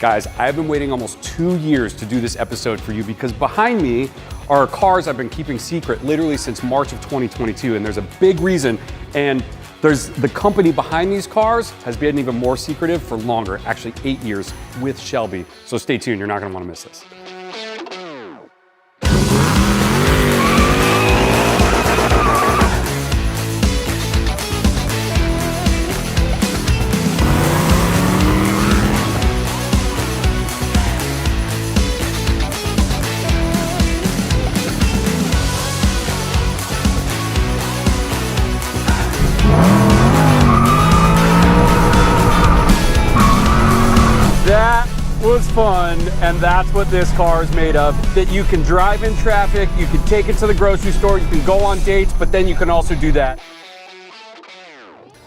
Guys, I've been waiting almost 2 years to do this episode for you because behind me are cars I've been keeping secret literally since March of 2022, and there's a big reason, and there's the company behind these cars has been even more secretive for longer, actually 8 years with Shelby. So stay tuned, you're not gonna wanna miss this. That was fun, and that's what this car is made of. That you can drive in traffic, you can take it to the grocery store, you can go on dates, but then you can also do that.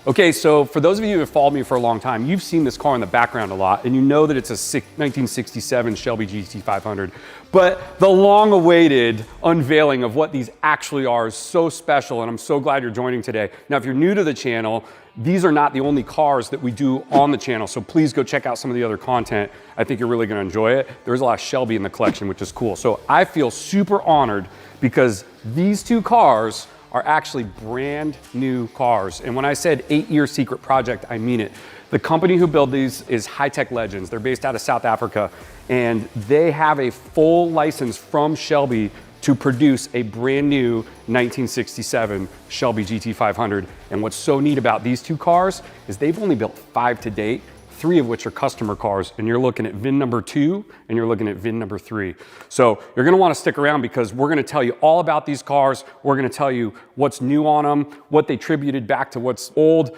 Okay, so for those of you who have followed me for a long time, you've seen this car in the background a lot, and you know that it's a 1967 Shelby GT500. But the long-awaited unveiling of what these actually are is so special, and I'm so glad you're joining today. Now, if you're new to the channel, these are not the only cars that we do on the channel, so please go check out some of the other content. I think you're really gonna enjoy it. There's a lot of Shelby in the collection, which is cool. So I feel super honored because these two cars are actually brand new cars. And when I said 8-year secret project, I mean it. The company who built these is High-Tech Legends. They're based out of South Africa, and they have a full license from Shelby to produce a brand new 1967 Shelby GT500. And what's so neat about these two cars is they've only built 5 to date, 3 of which are customer cars, and you're looking at VIN number 2 and you're looking at VIN number 3. So you're gonna wanna stick around because we're gonna tell you all about these cars. We're gonna tell you what's new on them, what they tributed back to what's old.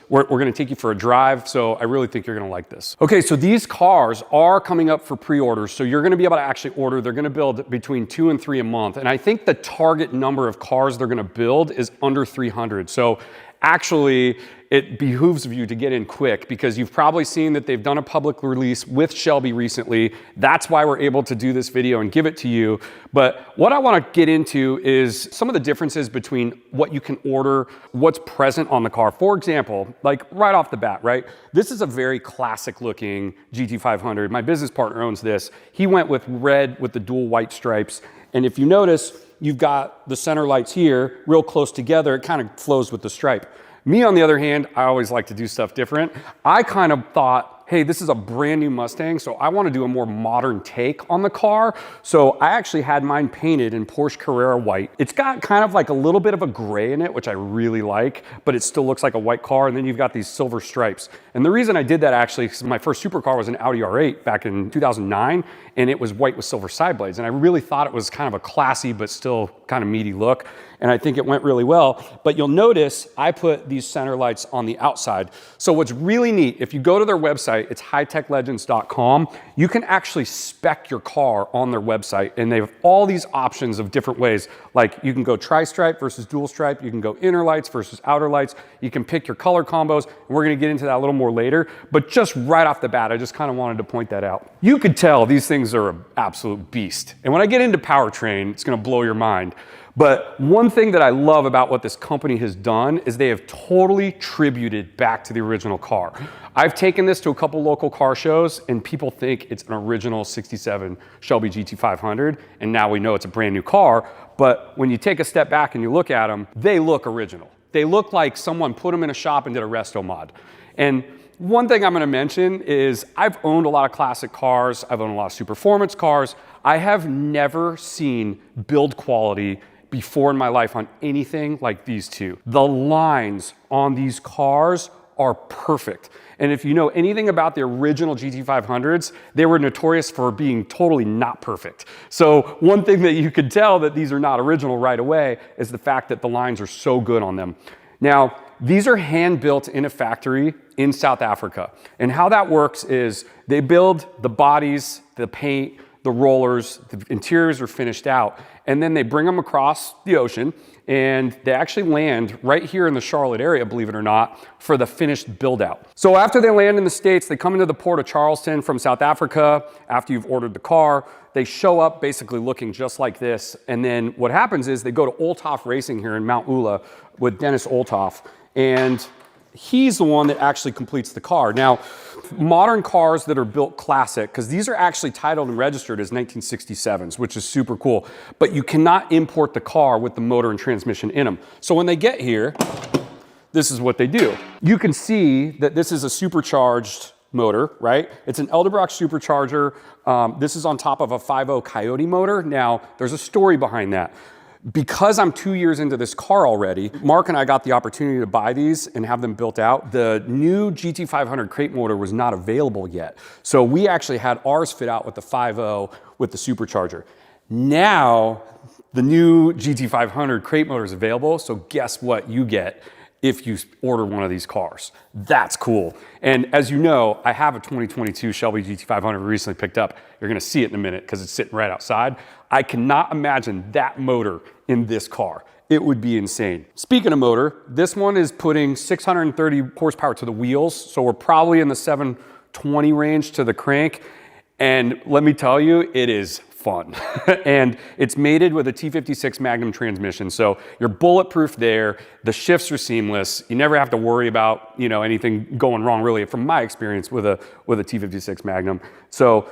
We're gonna take you for a drive, so I really think you're gonna like this. Okay, so these cars are coming up for pre-orders, so you're gonna be able to actually order. They're gonna build between 2 and 3 a month, and I think the target number of cars they're gonna build is under 300. So actually, it behooves of you to get in quick because you've probably seen that they've done a public release with Shelby recently. That's why we're able to do this video and give it to you. But what I want to get into is some of the differences between what you can order, what's present on the car. For example, like right off the bat, right? This is a very classic looking GT500. My business partner owns this. He went with red with the dual white stripes. And if you notice, you've got the center lights here real close together. It kind of flows with the stripe. Me, on the other hand, I always like to do stuff different. I kind of thought, hey, this is a brand new Mustang, so I want to do a more modern take on the car. So I actually had mine painted in Porsche Carrera white. It's got kind of like a little bit of a gray in it, which I really like, but it still looks like a white car. And then you've got these silver stripes. And the reason I did that actually, because my first supercar was an Audi R8 back in 2009, and it was white with silver side blades. And I really thought it was kind of a classy, but still kind of meaty look. And I think it went really well. But you'll notice I put these center lights on the outside. So what's really neat, if you go to their website, it's heightechlegends.com, you can actually spec your car on their website, and they have all these options of different ways. Like you can go tri-stripe versus dual stripe, you can go inner lights versus outer lights, you can pick your color combos, and we're gonna get into that a little more later. But just right off the bat, I just kind of wanted to point that out. You could tell these things are an absolute beast. And when I get into powertrain, it's gonna blow your mind. But one thing that I love about what this company has done is they have totally tributed back to the original car. I've taken this to a couple local car shows and people think it's an original 67 Shelby GT500, and now we know it's a brand new car. But when you take a step back and you look at them, they look original. They look like someone put them in a shop and did a resto mod. And one thing I'm gonna mention is I've owned a lot of classic cars. I've owned a lot of super-performance cars. I have never seen build quality before in my life on anything like these two. The lines on these cars are perfect. And if you know anything about the original GT500s, they were notorious for being totally not perfect. So one thing that you could tell that these are not original right away is the fact that the lines are so good on them. Now, these are hand built in a factory in South Africa. And how that works is they build the bodies, the paint, the rollers, the interiors are finished out, and then they bring them across the ocean and they actually land right here in the Charlotte area, believe it or not, for the finished build out. So after they land in the States, they come into the port of Charleston from South Africa. After you've ordered the car, they show up basically looking just like this. And then what happens is they go to Olthoff Racing here in Mount Ula with Dennis Olthoff. And he's the one that actually completes the car. Now, modern cars that are built classic, because these are actually titled and registered as 1967s, which is super cool, but you cannot import the car with the motor and transmission in them. So when they get here, this is what they do. You can see that this is a supercharged motor, right? It's an Edelbrock supercharger. This is on top of a 5.0 Coyote motor. Now, there's a story behind that. Because I'm 2 years into this car already, Mark and I got the opportunity to buy these and have them built out. The new GT500 crate motor was not available yet. So we actually had ours fit out with the 5.0 with the supercharger. Now, the new GT500 crate motor is available, so guess what you get if you order one of these cars. That's cool. And as you know, I have a 2022 Shelby GT500 recently picked up. You're gonna see it in a minute because it's sitting right outside. I cannot imagine that motor in this car. It would be insane. Speaking of motor, this one is putting 630 horsepower to the wheels, so we're probably in the 720 range to the crank. And let me tell you, it is fun. And it's mated with a T56 Magnum transmission, so you're bulletproof there. The shifts are seamless. You never have to worry about, you know, anything going wrong, really, from my experience with a T56 Magnum. So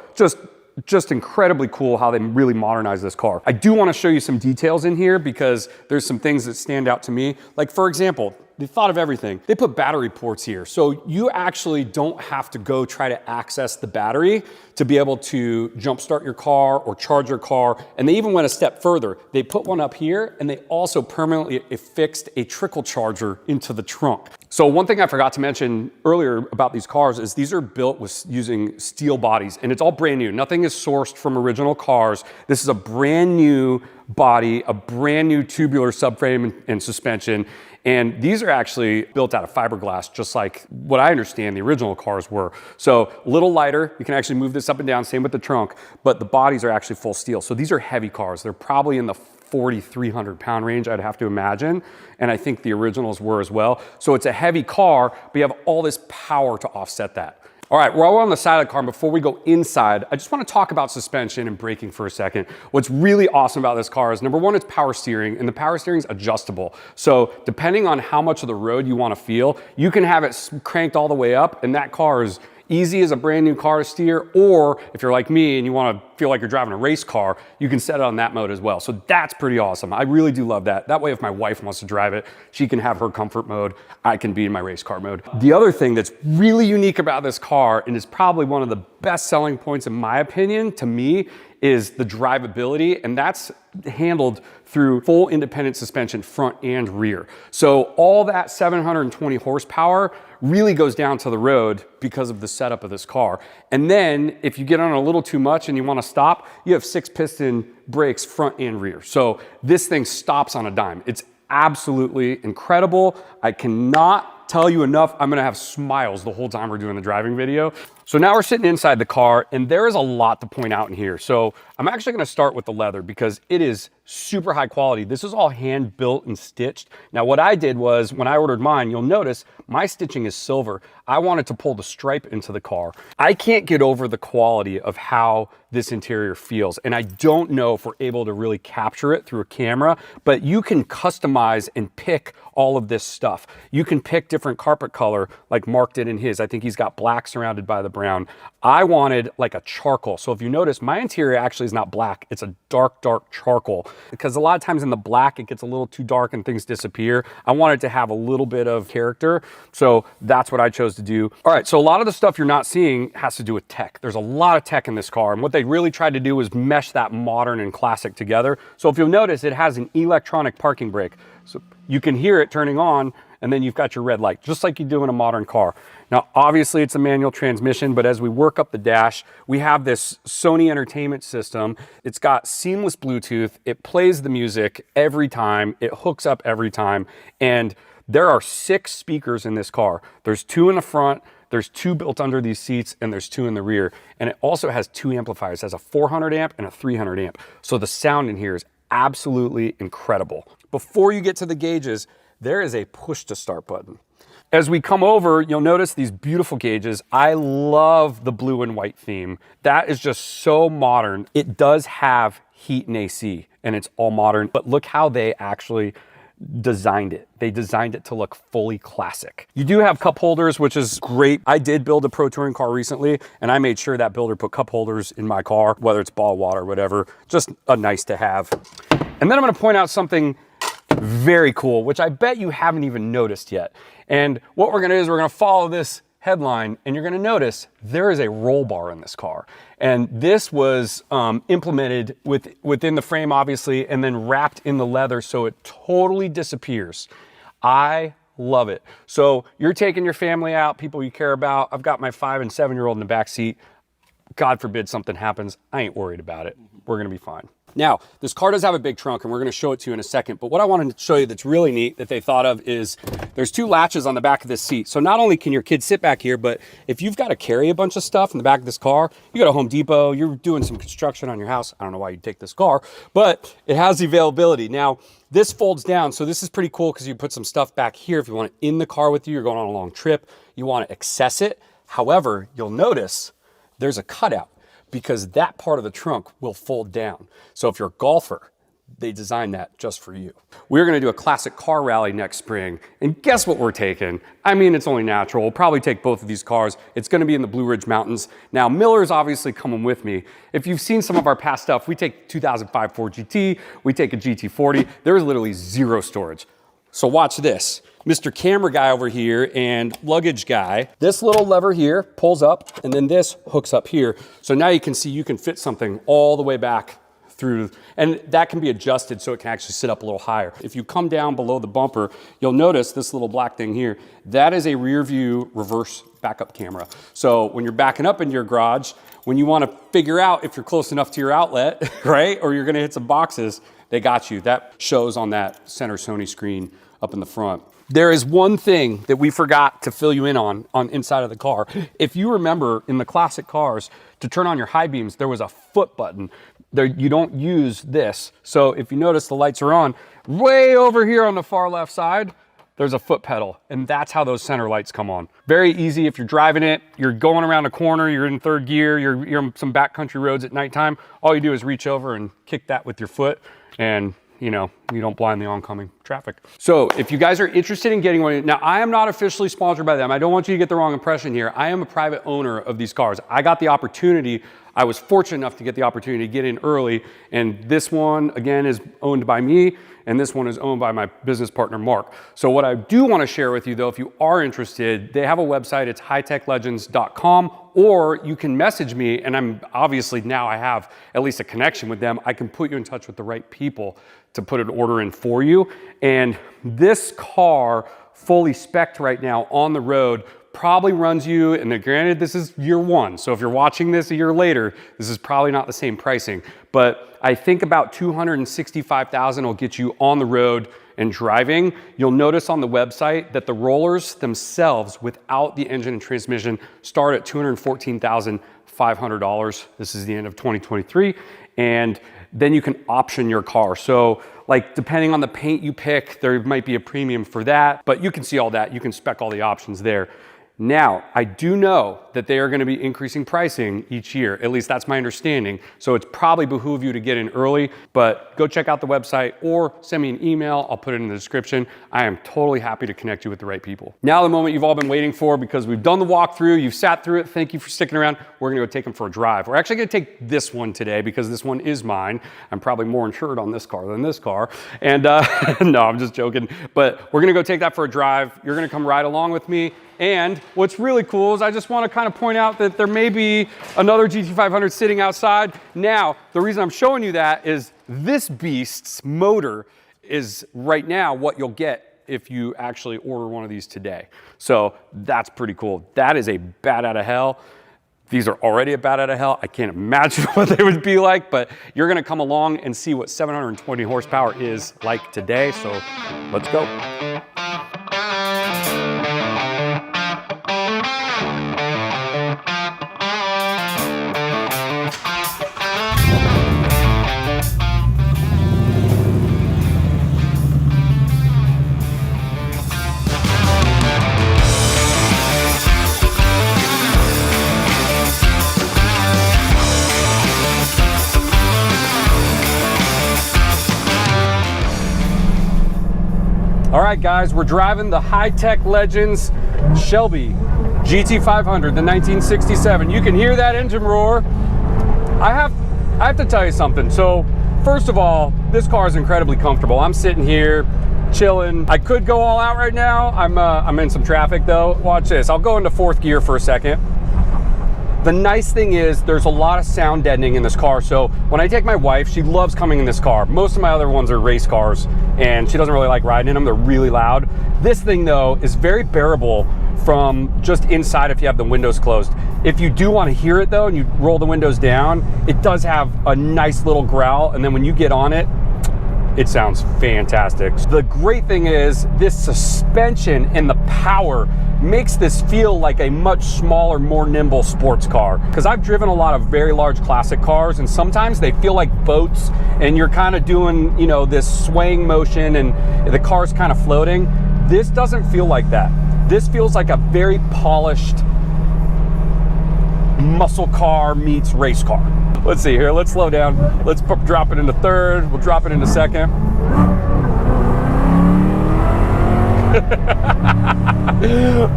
just incredibly cool how they really modernized this car. I do want to show you some details in here because there's some things that stand out to me. Like, for example, they thought of everything. They put battery ports here. So you actually don't have to go try to access the battery to be able to jumpstart your car or charge your car. And they even went a step further. They put one up here and they also permanently affixed a trickle charger into the trunk. So one thing I forgot to mention earlier about these cars is these are built with using steel bodies and it's all brand new. Nothing is sourced from original cars. This is a brand new body, a brand new tubular subframe and suspension. And these are actually built out of fiberglass, just like what I understand the original cars were. So a little lighter, you can actually move this up and down, same with the trunk, but the bodies are actually full steel. So these are heavy cars. They're probably in the 4,300 pound range, I'd have to imagine. And I think the originals were as well. So it's a heavy car, but you have all this power to offset that. All right, we're all on the side of the car, and before we go inside, I just want to talk about suspension and braking for a second. What's really awesome about this car is, number one, it's power steering, and the power steering is adjustable. So depending on how much of the road you want to feel, you can have it cranked all the way up, and that car is easy as a brand new car to steer, or if you're like me and you want to feel like you're driving a race car, you can set it on that mode as well. So that's pretty awesome. I really do love that. That way, if my wife wants to drive it, she can have her comfort mode. I can be in my race car mode. The other thing that's really unique about this car, and is probably one of the best selling points in my opinion, to me, is the drivability, and that's handled through full independent suspension, front and rear. So all that 720 horsepower really goes down to the road because of the setup of this car. And then if you get on a little too much and you want to stop, you have 6-piston brakes front and rear. So this thing stops on a dime. It's absolutely incredible. I cannot tell you enough. I'm gonna have smiles the whole time we're doing the driving video. So now we're sitting inside the car and there is a lot to point out in here. So I'm actually gonna start with the leather because it is super high quality. This is all hand built and stitched. Now what I did was, when I ordered mine, you'll notice my stitching is silver. I wanted to pull the stripe into the car. I can't get over the quality of how this interior feels. And I don't know if we're able to really capture it through a camera, but you can customize and pick all of this stuff. You can pick different carpet color like Mark did in his. I think he's got black surrounded by the brown. I wanted like a charcoal. So if you notice, my interior actually is not black. It's a dark, dark charcoal, because a lot of times in the black, it gets a little too dark and things disappear. I wanted to have a little bit of character. So that's what I chose to do. All right, so a lot of the stuff you're not seeing has to do with tech. There's a lot of tech in this car. And what they really tried to do was mesh that modern and classic together. So if you'll notice, it has an electronic parking brake. So you can hear it turning on, and then you've got your red light, just like you do in a modern car. Now, obviously it's a manual transmission, but as we work up the dash, we have this Sony entertainment system. It's got seamless Bluetooth. It plays the music every time. It hooks up every time. And there are 6 speakers in this car. There's 2 in the front, there's 2 built under these seats, and there's 2 in the rear. And it also has 2 amplifiers. It has a 400 amp and a 300 amp. So the sound in here is absolutely incredible. Before you get to the gauges, there is a push to start button. As we come over, you'll notice these beautiful gauges. I love the blue and white theme. That is just so modern. It does have heat and AC, and it's all modern, but look how they actually designed it. They designed it to look fully classic. You do have cup holders, which is great. I did build a pro touring car recently, and I made sure that builder put cup holders in my car, whether it's bottled water, whatever, just a nice to have. And then I'm gonna point out something very cool, which I bet you haven't even noticed yet. And what we're gonna do is we're gonna follow this headline, and you're gonna notice there is a roll bar in this car. And this was implemented within the frame, obviously, and then wrapped in the leather so it totally disappears. I love it. So you're taking your family out, people you care about. I've got my 5 and 7-year-old in the back seat. God forbid something happens, I ain't worried about it. We're gonna be fine. Now, this car does have a big trunk, and we're gonna show it to you in a second, but what I wanted to show you that's really neat that they thought of is there's 2 latches on the back of this seat. So not only can your kids sit back here, but if you've gotta carry a bunch of stuff in the back of this car, you go to Home Depot, you're doing some construction on your house, I don't know why you'd take this car, but it has the availability. Now, this folds down, so this is pretty cool because you put some stuff back here if you want it in the car with you, you're going on a long trip, you wanna access it. However, you'll notice there's a cutout, because that part of the trunk will fold down. So if you're a golfer, they designed that just for you. We're gonna do a classic car rally next spring, and guess what we're taking? I mean, it's only natural. We'll probably take both of these cars. It's gonna be in the Blue Ridge Mountains. Now, Miller's obviously coming with me. If you've seen some of our past stuff, we take 2005 Ford GT, we take a GT40. There's literally 0 storage. So watch this. Mr. Camera guy over here and luggage guy, this little lever here pulls up, and then this hooks up here. So now you can see you can fit something all the way back through, and that can be adjusted so it can actually sit up a little higher. If you come down below the bumper, you'll notice this little black thing here. That is a rear view reverse backup camera. So when you're backing up into your garage, when you want to figure out if you're close enough to your outlet, right, or you're going to hit some boxes, they got you. That shows on that center Sony screen up in the front. There is one thing that we forgot to fill you in on inside of the car. If you remember in the classic cars, to turn on your high beams, there was a foot button. There, you don't use this. So if you notice the lights are on, way over here on the far left side, there's a foot pedal, and that's how those center lights come on. Very easy if you're driving it, you're going around a corner, you're in 3rd gear, you're on some backcountry roads at nighttime, all you do is reach over and kick that with your foot, and you know, you don't blind the oncoming traffic. So if you guys are interested in getting one, now I am not officially sponsored by them. I don't want you to get the wrong impression here. I am a private owner of these cars. I got the opportunity, I was fortunate enough to get the opportunity to get in early, and this one, again, is owned by me, and this one is owned by my business partner, Mark. So what I do want to share with you, though, if you are interested, they have a website, it's hightechlegends.com, or you can message me, and I'm obviously now I have at least a connection with them. I can put you in touch with the right people to put an order in for you. And this car, fully spec'd right now on the road, probably runs you, and granted this is year 1, so if you're watching this a year later, this is probably not the same pricing, but I think about $265,000 will get you on the road and driving. You'll notice on the website that the rollers themselves without the engine and transmission start at $214,500. This is the end of 2023, and then you can option your car. So like depending on the paint you pick, there might be a premium for that, but you can see all that. You can spec all the options there. Now, I do know that they are going to be increasing pricing each year. At least that's my understanding. So it's probably behoove you to get in early, but go check out the website or send me an email. I'll put it in the description. I am totally happy to connect you with the right people. Now the moment you've all been waiting for, because we've done the walkthrough, you've sat through it. Thank you for sticking around. We're going to go take them for a drive. We're actually going to take this one today because this one is mine. I'm probably more insured on this car than this car. And no, I'm just joking. But we're going to go take that for a drive. You're going to come ride along with me. And what's really cool is I just want to kind of point out that there may be another GT500 sitting outside. Now, the reason I'm showing you that is this beast's motor is right now what you'll get if you actually order one of these today. So that's pretty cool. That is a bat out of hell. These are already a bat out of hell. I can't imagine what they would be like, but you're going to come along and see what 720 horsepower is like today. So let's go. All right, guys, we're driving the Hi-Tech Legends Shelby GT500, the 1967. You can hear that engine roar. I have to tell you something. So, first of all, this car is incredibly comfortable. I'm sitting here chilling. I could go all out right now. I'm in some traffic though. Watch this. I'll go into fourth gear for a second. The nice thing is there's a lot of sound deadening in this car. So when I take my wife, she loves coming in this car. Most of my other ones are race cars and she doesn't really like riding in them. They're really loud. This thing though is very bearable from just inside if you have the windows closed. If you do want to hear it though and you roll the windows down, it does have a nice little growl, and then when you get on it, it sounds fantastic. The great thing is this suspension and the power makes this feel like a much smaller, more nimble sports car. Because I've driven a lot of very large classic cars, and sometimes they feel like boats and you're kind of doing, you know, this swaying motion and the car's kind of floating. This doesn't feel like that. This feels like a very polished muscle car meets race car. Let's see here, let's slow down. Let's drop it into third, we'll drop it into second.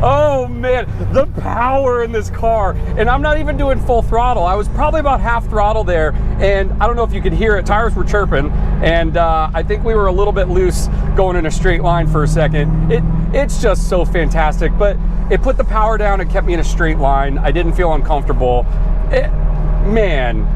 Oh man, the power in this car. And I'm not even doing full throttle. I was probably about half throttle there, and I don't know if you could hear it, tires were chirping, and I think we were a little bit loose going in a straight line for a second. It's just so fantastic, but it put the power down, it kept me in a straight line. I didn't feel uncomfortable. Man,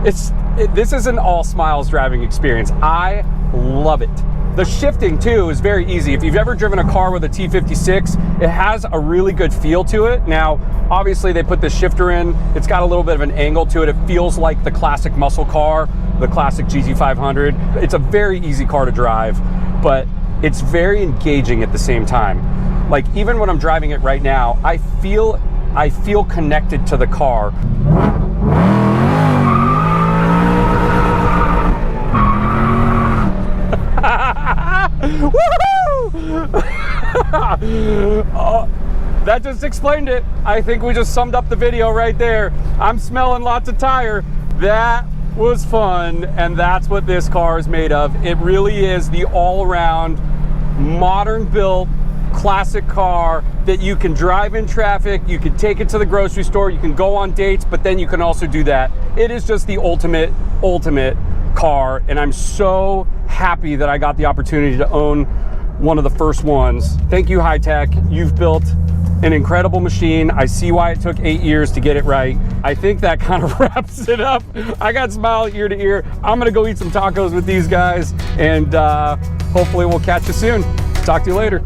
this is an all smiles driving experience. I love it. The shifting too is very easy. If you've ever driven a car with a T56, it has a really good feel to it. Now, obviously they put the shifter in, it's got a little bit of an angle to it. It feels like the classic muscle car, the classic GT500. It's a very easy car to drive, but it's very engaging at the same time. Like even when I'm driving it right now, I feel connected to the car. Woohoo! Oh, that just explained it. I think we just summed up the video right there. I'm smelling lots of tire. That was fun, and that's what this car is made of. It really is the all-around, modern-built, classic car that you can drive in traffic, you can take it to the grocery store, you can go on dates, but then you can also do that. It is just the ultimate car, and I'm so happy that I got the opportunity to own one of the first ones. Thank you, Hi-Tech. You've built an incredible machine. I see why it took 8 years to get it right. I think that kind of wraps it up. I got smile ear to ear. I'm gonna go eat some tacos with these guys, and hopefully we'll catch you soon. Talk to you later.